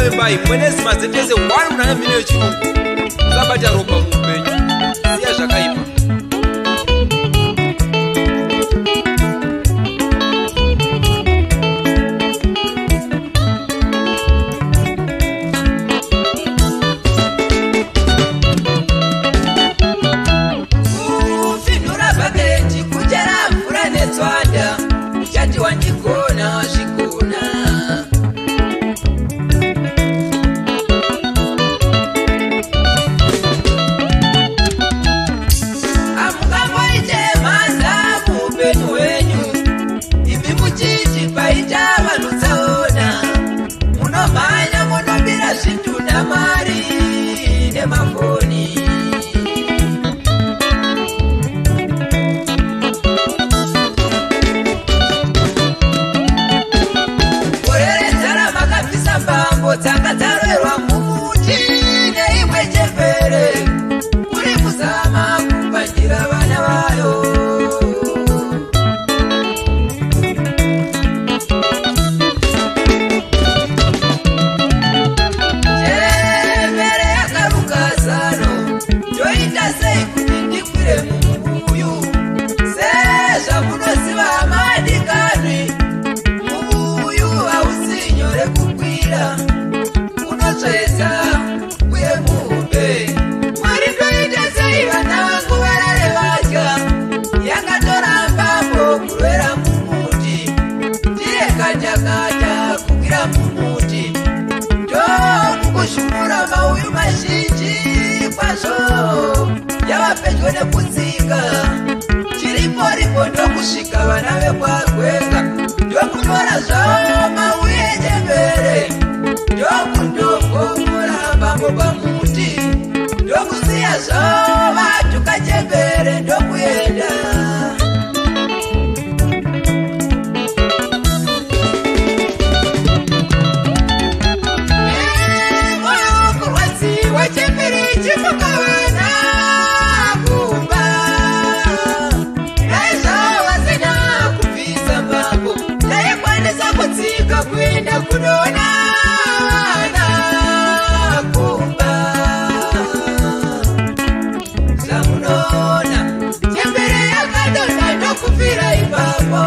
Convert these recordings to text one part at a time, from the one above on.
wembai mwenezi mazeteze wari unayamhino yechirungu usabata ropa muupenyu siya zvakaipa. Kufinura bhaketi kuchera mvura netswanda uchati wandikona zvikona. Amukamboite mhanza muupenyu hwenyu imi muchiti paita vanhu tsaona munomhanya munobira zvintu namari nemafoni. Tsanga dzarwerwa mumuti neimwe chembere kuri kuzama kupangira vana vayo. Chembere yakaruka zano ndoita sei kuti ndikwire mumuyu sezvamunoziva madikani mumuyu hausi nyore kukwira unotsveza uye muumbe. Mwari ndoita sei vana vangu varare vadya yakatorambambo kurwera mumuti ndirekanyakata kukwira mumuti ndokukushumura mauyu mazhinji kwazvo yava pedyo nekutsinga chiriporipo ndokusvika vana vekwagwenga ndokunyora zvavo mauyu echembere ndokundogomoramba pamuti ndokuziya zvavo vatuka chembere ndokuyenda. Moyo kurwadziwa chembere chimukavana kumba naizvavasina kubvisa mbambo ndaikwanisa kutsika kuenda kunoona chembere yakadonha ndokufira ipapo.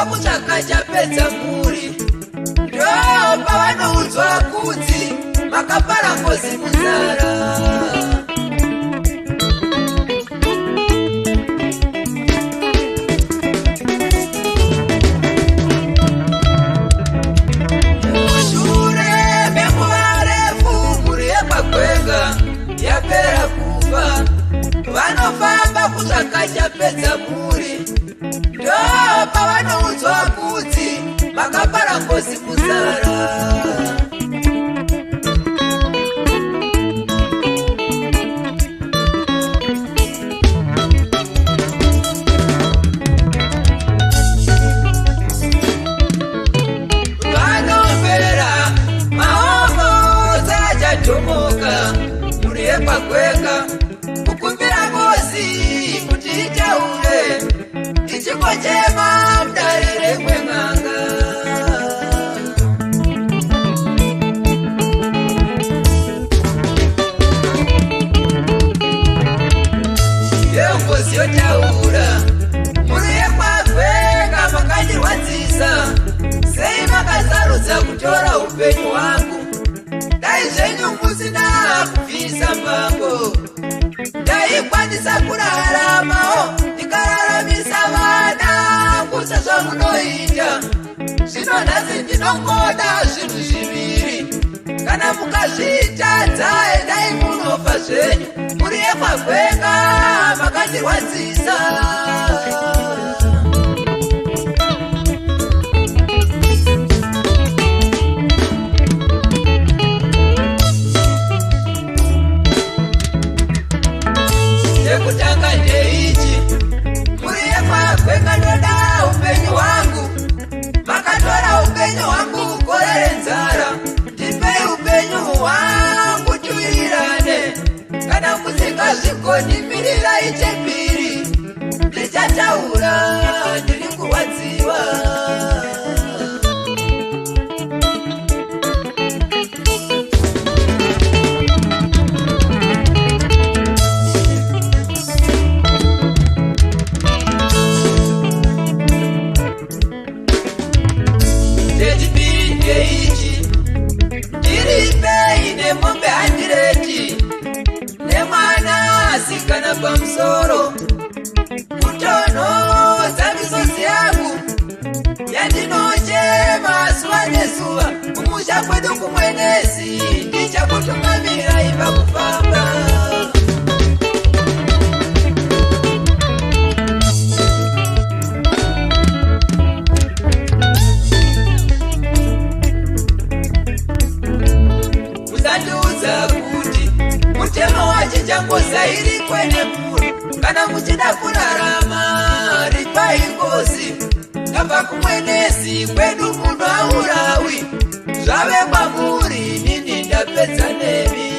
kutsvaka chapedza muri ndopa vanoudzwa kuti makapara ngozi munzara. kutsvaka chapedza muri. Ndo pavanoudzwa kuti makapara ngozi muzara. Kweka kukumbira ngozi kuti itaure ichikochema mudarire kweng'anga. Iyo ngozi yotaura muri yekwakwenga makandirwadzisa sei makasarudza kutora upenyu hwangu. Dai zvenyu musina kubvisa mbango ndaikwanisa kuraramawo ndikararamisa vana kusa zvamunoita. Zvino nhasi ndinongoda zvinhu zviviri, kana mukazviitadza endai munofa zvenyu. Muri yekwakwenga makandirwadzisa. Kutanga ndeichi muri yekwakwenga ndoda upenyu hwangu. Makatora upenyu hwangu gore renzara. Ndipei upenyu hwangu tuwirirane. Kana musingazvikonimirira ichepiri ndichataura ndiri kurwadziwa. Mombe 100 nemwana asikana pamusoro kutonhodza misozi yangu yandinochema zuva nezuva. Kumusha kwedu kumwenezi ndichakutungamira imba kufamba. Mutemo wachinjangoza iri kwene muri. Kana muchida kurarama ripai ngozi. Ndabva kumwenezi kwedu munhu aurawi. Zvave kwamuri nini ndapedza nemi.